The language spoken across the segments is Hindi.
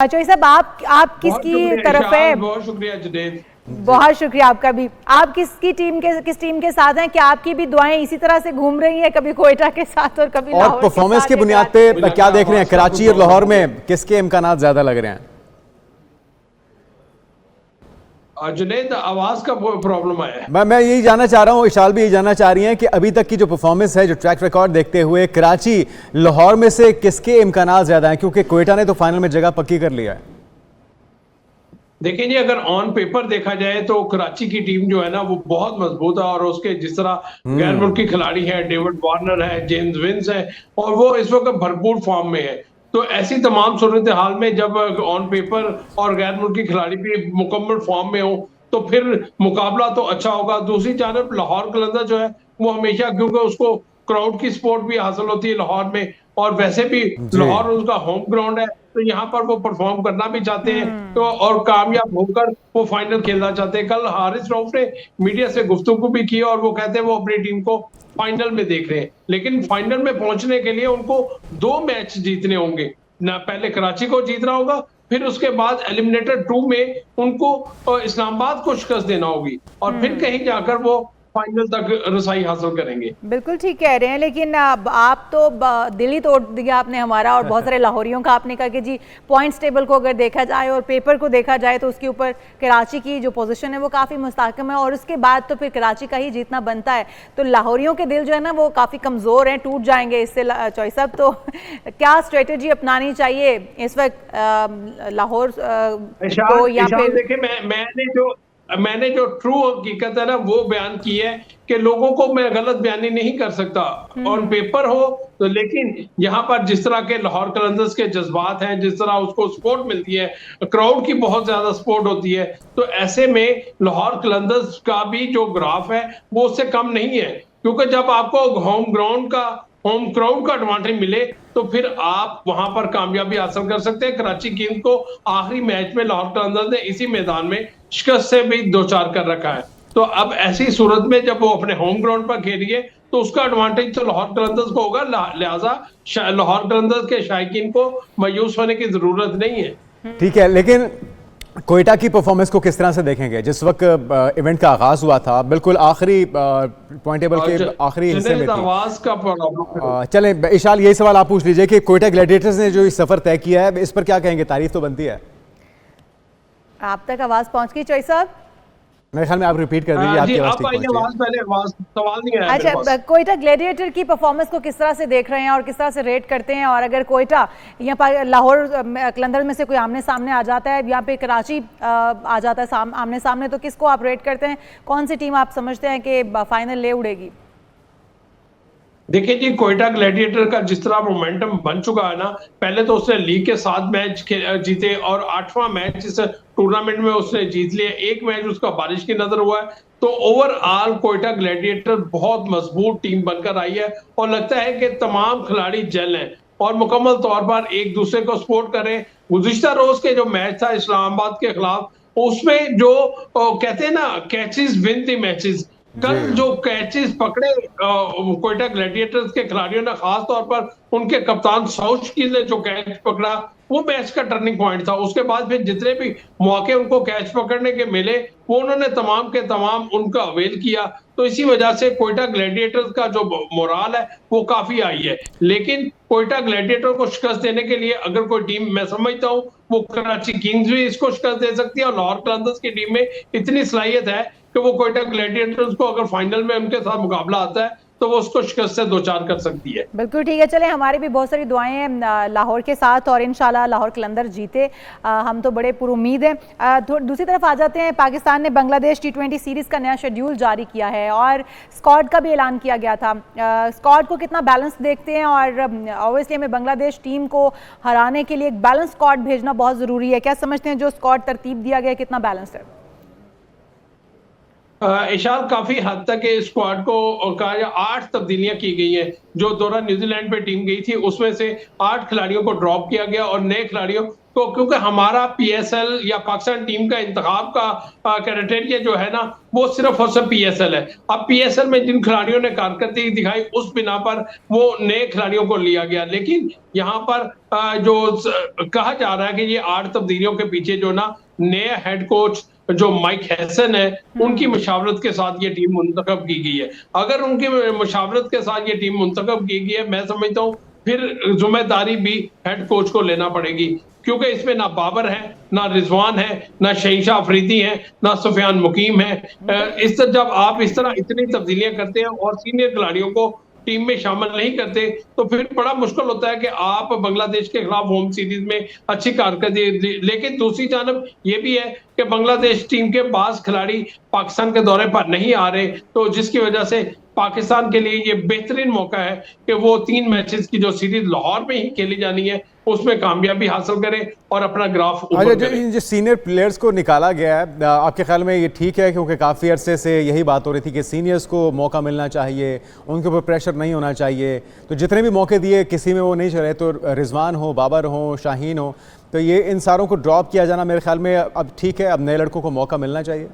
अच्छा साहब, आप किसकी तरफ है? बहुत शुक्रिया जुनैद। बहुत शुक्रिया आपका भी। आप किस टीम के साथ हैं? क्या आपकी भी दुआएं इसी तरह से घूम रही हैं, कभी कोयटा के साथ और कभी लाहौर परफॉर्मेंस के की बुनियाद पे क्या देख रहे हैं? कराची और लाहौर में किसके इम्कानात ज्यादा लग रहे हैं? जुनैद, आवाज का प्रॉब्लम आया। मैं यही जानना चाह रहा हूँ, इशाल भी यही जानना चाह रही हैं कि अभी तक की जो परफॉर्मेंस है, जो ट्रैक रिकॉर्ड देखते हुए कराची लाहौर में से किसके इम्कानात ज्यादा हैं? क्योंकि कोयटा ने तो फाइनल में जगह पक्की कर लिया है। देखिए जी, अगर ऑन पेपर देखा जाए तो कराची की टीम जो है ना वो बहुत मजबूत है, और उसके जिस तरह गैर मुल्की खिलाड़ी है, डेविड वार्नर है, जेम्स विंस है, और वो इस वक्त भरपूर फॉर्म में है। तो ऐसी तमाम सूरत हाल में जब ऑन पेपर और गैर मुल्की खिलाड़ी भी मुकम्मल फॉर्म में हो तो फिर मुकाबला तो अच्छा होगा। दूसरी जानब लाहौर कलंदर जो है वो हमेशा, क्योंकि उसको क्राउड की सपोर्ट भी हासिल होती है लाहौर में, और वैसे भी लाहौर उसका होम ग्राउंड है, तो यहाँ पर वो परफॉर्म करना भी चाहते हैं तो, और कामयाब होकर वो फाइनल खेलना चाहते हैं। कल हारिस रऊफ ने मीडिया से गुफ्तगू भी की और वो कहते हैं वो अपनी टीम को फाइनल में देख रहे हैं, लेकिन फाइनल में पहुंचने के लिए उनको 2 मैच जीतने होंगे ना। पहले कराची को जीतना होगा, फिर उसके बाद एलिमिनेटर 2 में उनको इस्लामाबाद को शिकस्त देना होगी, और फिर कहीं जाकर वो फाइनल तक रसाई हासिल करेंगे। बिल्कुल ठीक कह रहे हैं, लेकिन आप तो दिल ही तोड़ दिया आपने हमारा और बहुत सारे लाहौरियों का। आपने कहा कि जी पॉइंट्स टेबल को अगर देखा जाए और पेपर को देखा जाए तो उसके ऊपर कराची की जो पोजीशन है वो काफ़ी मुस्तहकम है, और उसके बाद तो फिर कराची का ही जीतना बनता है। तो लाहौरियों के दिल जो है ना वो काफ़ी कमज़ोर हैं, टूट जाएंगे इससे चॉइस साहब। तो क्या स्ट्रेटेजी अपनानी चाहिए इस वक्त लाहौर को? या फिर देखिए, मैंने जो ट्रू हकीकत है ना वो बयान की है कि लोगों को मैं गलत बयानी नहीं कर सकता ऑन पेपर हो तो, लेकिन यहाँ पर जिस तरह के लाहौर कलंदर्स के जज्बात हैं, जिस तरह उसको सपोर्ट मिलती है, क्राउड की बहुत ज्यादा सपोर्ट होती है, तो ऐसे में लाहौर कलंदर्स का भी जो ग्राफ है वो उससे कम नहीं है। क्योंकि जब आपको होम क्राउड का एडवांटेज मिले तो फिर आप वहां पर कामयाबी हासिल कर सकते हैं। कराची किंग्स को आखिरी मैच में लाहौर कलंदर्स ने इसी मैदान में शिकस्त से भी 2-4 कर रखा है। तो अब ऐसी सूरत में जब वो अपने होम ग्राउंड पर खेलिए तो उसका एडवांटेज तो लाहौर कलंदर्स को होगा, लिहाजा लाहौर कलंदर्स के शायकीन को मायूस होने की जरूरत नहीं है। ठीक है, लेकिन कोयटा की परफॉर्मेंस को किस तरह से देखेंगे? जिस वक्त इवेंट का आगाज हुआ था, बिल्कुल आखिरी पॉइंट टेबल के आखिरी हिस्से में थी। चलें इशाल, यही सवाल आप पूछ लीजिए कि कोयटा ग्लैडिएटर्स ने जो इस सफर तय किया है इस पर क्या कहेंगे? तारीफ तो बनती है। आप तक आवाज पहुंच गई चॉइस साहब? मेरे ख्याल में आप रिपीट कर दीजिए, आपकी आवाज ठीक सवाल नहीं आया। अच्छा, कोयटा ग्लैडिएटर की परफॉर्मेंस को किस तरह से देख रहे हैं और किस तरह से रेट करते हैं? और अगर कोयटा यहाँ पर लाहौर कलंदर में से कोई आमने सामने आ जाता है, यहाँ पे कराची आ जाता है आमने सामने, तो किसको आप रेट करते हैं? कौन सी टीम आप समझते हैं कि फाइनल ले उड़ेगी? देखिए जी, कोयटा ग्लैडिएटर का जिस तरह मोमेंटम बन चुका है ना, पहले तो उसने लीग के 7 मैच जीते और 8वां मैच इस टूर्नामेंट में उसने जीत लिया। एक मैच उसका बारिश की नजर हुआ है। तो ओवरऑल कोयटा ग्लैडिएटर बहुत मजबूत टीम बनकर आई है, और लगता है कि तमाम खिलाड़ी जेल हैं और मुकम्मल तौर पर एक दूसरे को सपोर्ट करें। गुज़िश्ता रोज के जो मैच था इस्लामाबाद के खिलाफ, उसमें जो कहते हैं ना, कैचेस विन द मैचेस, कल जो कैचेस पकड़े कोयटा ग्लैडिएटर्स के खिलाड़ियों ने, खास तौर पर उनके कप्तान सौशकील ने जो कैच पकड़ा, वो मैच का टर्निंग पॉइंट था। उसके बाद फिर जितने भी मौके उनको कैच पकड़ने के मिले वो उन्होंने तमाम के तमाम उनका अवेल किया। तो इसी वजह से कोयटा ग्लैडिएटर्स का जो मोराल है वो काफी आई है। लेकिन कोयटा ग्लैडिएटर को शिकस्त देने के लिए अगर कोई टीम, मैं समझता हूँ वो कराची किंग्स भी इसको शिकस्त दे सकती है, और लाहौर कलंदर्स की टीम में इतनी सलाहियत है कि वो कोयटा ग्लैडिएटर्स को अगर फाइनल में उनके साथ मुकाबला आता है तो वो उसको शिकस्त से 2-4 कर सकती है। बिल्कुल ठीक है। चले, हमारी भी बहुत सारी दुआएं हैं लाहौर के साथ और इंशाल्लाह लाहौर कलंदर जीते। हम तो बड़े पुरुमीद हैं। दूसरी तरफ आ जाते हैं, पाकिस्तान ने बांग्लादेश T20 सीरीज़ का नया शेड्यूल जारी किया है और स्क्वाड का भी ऐलान किया गया था। स्क्वाड को कितना बैलेंस देखते हैं? और ऑब्वियसली हमें बांग्लादेश टीम को हराने के लिए एक बैलेंस स्क्वाड भेजना बहुत ज़रूरी है। क्या समझते हैं जो स्क्वाड तरतीब दिया गया कितना बैलेंस है? इशाल, काफी हद तक स्क्वाड को 8 तब्दीलियां की गई हैं। जो दौरा न्यूजीलैंड पे टीम गई थी उसमें से 8 खिलाड़ियों को ड्रॉप किया गया और नए खिलाड़ियों क्योंकि हमारा PSL या पाकिस्तान टीम का इंतखाब का क्राइटेरिया जो है ना वो सिर्फ और सिर्फ PSL है। अब PSL में जिन खिलाड़ियों ने कारकर्दगी दिखाई उस बिना पर वो नए खिलाड़ियों को लिया गया, लेकिन यहाँ पर जो कहा जा रहा है कि ये 8 तब्दीलियों के पीछे जो ना नए हेड कोच जो माइक हैसन है उनकी मुशावरत के साथ ये टीम मुंतखब की गई है। अगर उनकी मुशावरत के साथ ये टीम मुंतखब की गई है, मैं समझता हूँ फिर जिम्मेदारी भी हेड कोच को लेना पड़ेगी, क्योंकि इसमें ना बाबर है, ना रिजवान है, ना शहीशाह अफरीदी है, ना सुफियान मुकीम है। इस तरह जब आप इस तरह इतनी तब्दीलियां करते हैं और सीनियर खिलाड़ियों को टीम में शामिल नहीं करते तो फिर बड़ा मुश्किल होता है कि आप बांग्लादेश के खिलाफ होम सीरीज में अच्छी कारकर्दगी। लेकिन दूसरी जानब ये भी है कि बांग्लादेश टीम के बाज खिलाड़ी पाकिस्तान के दौरे पर नहीं आ रहे, तो जिसकी वजह से पाकिस्तान के लिए ये बेहतरीन मौका है कि वो 3 मैचेस की जो सीरीज लाहौर में ही खेली जानी है उसमें कामयाबी हासिल करें और अपना ग्राफ ऊपर करें। जो सीनियर प्लेयर्स को निकाला गया है, आपके ख्याल में ये ठीक है? क्योंकि काफ़ी अरसे से यही बात हो रही थी कि सीनियर्स को मौका मिलना चाहिए, उनके ऊपर प्रेशर नहीं होना चाहिए, तो जितने भी मौके दिए किसी में वो नहीं चले, तो रिजवान हो, बाबर हो, शाहीन हो, तो ये इन सारों को ड्रॉप किया जाना मेरे ख्याल में अब ठीक है, अब नए लड़कों को मौका मिलना चाहिए।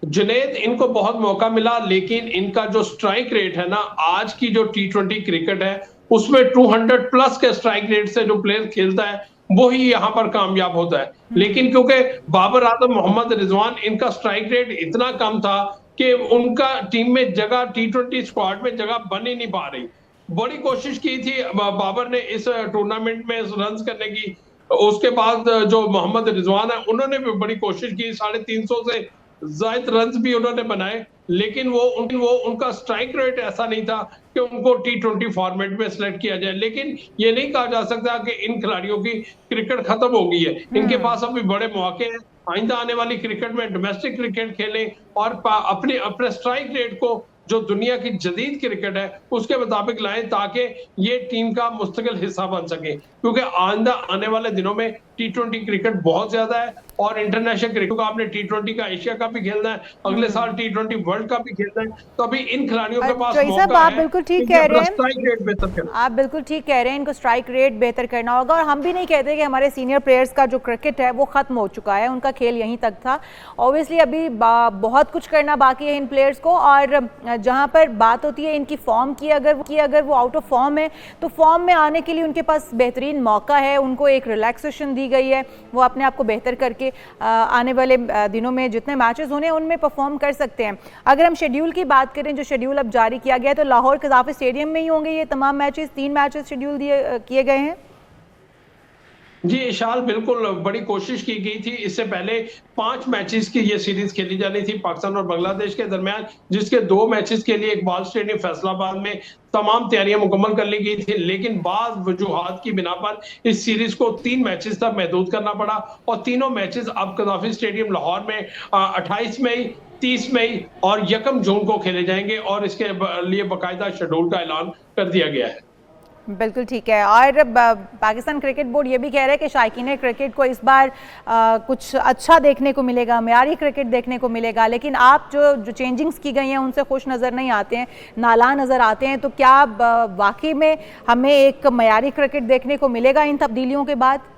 जुनैद, इनको बहुत मौका मिला, लेकिन इनका जो स्ट्राइक रेट है ना, आज की जो T20 क्रिकेट है उसमें 200 प्लस के स्ट्राइक रेट से जो प्लेयर खेलता है वो ही यहाँ पर कामयाब होता है। लेकिन क्योंकि बाबर आजम, मोहम्मद रिजवान, इनका स्ट्राइक रेट इतना कम था कि उनका टीम में जगह T20 स्क्वाड में जगह बन ही नहीं पा रही। बड़ी कोशिश की थी बाबर ने इस टूर्नामेंट में रन करने की, उसके बाद जो मोहम्मद रिजवान है उन्होंने भी बड़ी कोशिश की, 350 से ज्यादा रन भी उन्होंने बनाए, लेकिन वो उनका स्ट्राइक रेट ऐसा नहीं था कि उनको T20 फॉर्मेट में सिलेक्ट किया जाए। लेकिन ये नहीं कहा जा सकता कि इन खिलाड़ियों की क्रिकेट खत्म हो गई है, इनके पास अभी बड़े मौके हैं, आइंदा आने वाली क्रिकेट में डोमेस्टिक क्रिकेट खेलें और अपने स्ट्राइक रेट को जो दुनिया की जदीद क्रिकेट है उसके मुताबिक लाएं, ताकि ये टीम का मुस्तकिल हिस्सा बन सके, क्योंकि आइंदा आने वाले दिनों में T20 क्रिकेट बहुत ज्यादा है और इंटरनेशनल क्रिकेट का आपने T20 का एशिया कप भी खेलना है, अगले साल T20 वर्ल्ड कप भी खेलना है, तो अभी इन खिलाड़ियों के पास मौका आप बिल्कुल ठीक कह रहे हैं, स्ट्राइक रेट बेहतर करना। आप बिल्कुल ठीक कह रहे हैं, इनको स्ट्राइक रेट बेहतर करना होगा। और हम भी नहीं कहते कि हमारे सीनियर प्लेयर्स का जो क्रिकेट है वो खत्म हो चुका है, उनका खेल यहीं तक था। ऑब्वियसली अभी बहुत कुछ करना बाकी है इन प्लेयर्स को, और जहां पर बात होती है इनकी फॉर्म की, अगर वो आउट ऑफ फॉर्म है तो फॉर्म में आने के लिए उनके पास बेहतरीन मौका है, उनको एक रिलैक्सेशन दी गई है, वो अपने आप को बेहतर करके आने वाले दिनों में जितने मैचेस होने उनमें परफॉर्म कर सकते हैं। अगर हम शेड्यूल की बात करें, जो शेड्यूल अब जारी किया गया है, तो लाहौर कज़ाफ़ी स्टेडियम में ही होंगे ये तमाम मैचेस, 3 मैचेस शेड्यूल किए गए हैं। जी इशाल, बिल्कुल बड़ी कोशिश की गई थी, इससे पहले 5 मैचेस की ये सीरीज खेली जानी थी पाकिस्तान और बांग्लादेश के दरमियान, जिसके 2 मैचेस के लिए इकबाल स्टेडियम फैसलाबाद में तमाम तैयारियां मुकम्मल कर ली गई थी, लेकिन बाद वजूहात की बिना पर इस सीरीज को 3 मैचेस तक महदूद करना पड़ा और तीनों मैचेस अब कज़ाफ़ी स्टेडियम लाहौर में 28 मई, 30 मई और 1 जून को खेले जाएंगे और इसके लिए बाकायदा शेड्यूल का ऐलान कर दिया गया है। बिल्कुल ठीक है। और पाकिस्तान क्रिकेट बोर्ड ये भी कह रहा है कि शायकीन क्रिकेट को इस बार कुछ अच्छा देखने को मिलेगा, मयारी क्रिकेट देखने को मिलेगा, लेकिन आप जो चेंजिंग्स की गई हैं उनसे खुश नज़र नहीं आते हैं, नाला नज़र आते हैं, तो क्या वाकई में हमें एक मयारी क्रिकेट देखने को मिलेगा इन तब्दीलियों के बाद?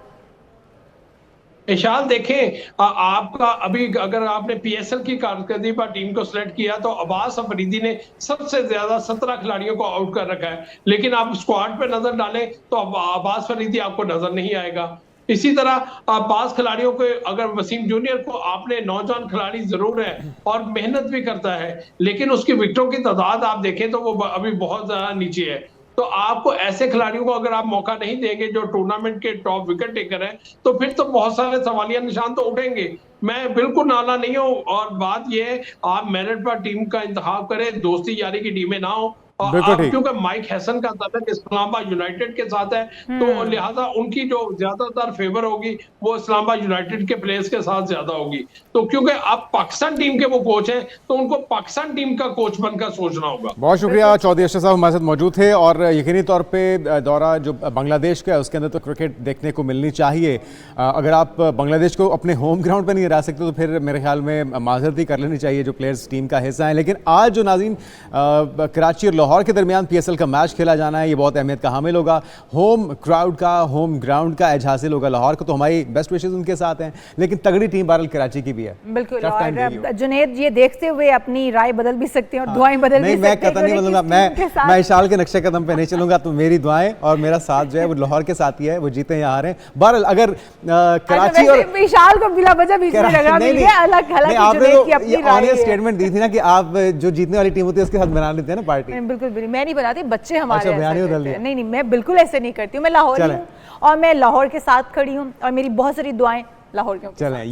इशाल, देखें आपका अभी अगर आपने PSL की कारकर्दगी पर टीम को सिलेक्ट किया तो अब्बास अफरीदी ने सबसे ज्यादा 17 खिलाड़ियों को आउट कर रखा है, लेकिन आप स्क्वाड पे नजर डालें तो अब्बास अफरीदी आपको नजर नहीं आएगा। इसी तरह पांच खिलाड़ियों को, अगर वसीम जूनियर को आपने, नौजवान खिलाड़ी जरूर है और मेहनत भी करता है, लेकिन उसकी विकेटों की तादाद आप देखें तो वो अभी बहुत ज्यादा नीचे है। तो आपको ऐसे खिलाड़ियों को अगर आप मौका नहीं देंगे जो टूर्नामेंट के टॉप विकेट टेकर हैं, तो फिर तो बहुत सारे सवालिया निशान तो उठेंगे। मैं बिल्कुल नाला नहीं हूं, और बात यह है आप मेरिट पर टीम का इंतखाब करें, दोस्ती यारी की टीमें ना हो। क्योंकि माइक हैसन का ताल्लुक इस्लामाबाद यूनाइटेड के साथ है, तो लिहाजा उनकी जो ज्यादातर फेवर होगी वो इस्लामाबाद यूनाइटेड के प्लेयर्स के साथ ज्यादा होगी। तो क्योंकि आप पाकिस्तान टीम के वो कोच हैं तो उनको पाकिस्तान टीम का कोच बनकर सोचना होगा। बहुत शुक्रिया चौधरी अशरफ साहब हमारे साथ मौजूद थे। और यकीनी तौर पे दौरा जो बांग्लादेश का है उसके अंदर तो क्रिकेट देखने को मिलनी चाहिए। अगर आप बांग्लादेश को अपने होम ग्राउंड पर नहीं हरा सकते तो फिर मेरे ख्याल में माजरती कर लेनी चाहिए जो प्लेयर्स टीम का हिस्सा है। लेकिन आज जो नाज़रीन कराची और लाहौर के दरमियान PSL का मैच खेला जाना है, ये बहुत अहमियत का हामिल होगा। होम क्राउड का, होम ग्राउंड का एज हासिल होगा लाहौर को, तो हमारी बेस्ट विशेस उनके साथ हैं। लेकिन तगड़ी टीम बहरहाल कराची की भी है। बिल्कुल, और जुनैद ये देखते हुए अपनी राय बदल भी सकते हैं और दुआएं बदल भी सकते हैं। मैं कतई नहीं बदलूंगा, मैं इशाल के नक्शे कदम पे नहीं चलूंगा, तो मेरी दुआएं और मेरा साथ जो है वो लाहौर के साथ ही है, वो जीते या हारें। बहरहाल अगर कराची और विशाल को बिला वजह बीच में लगा अलग ऑनेस्ट स्टेटमेंट दी थी ना कि आप जो जीतने वाली टीम होती है उसके साथ बना लेते हैं ना पार्टी। बिल्कुल मैं नहीं बनाती, बच्चे हमारे नहीं, मैं बिल्कुल ऐसे नहीं करती हूँ। मैं लाहौर हूँ और मैं लाहौर के साथ खड़ी हूँ और मेरी बहुत सारी दुआएं लाहौर के।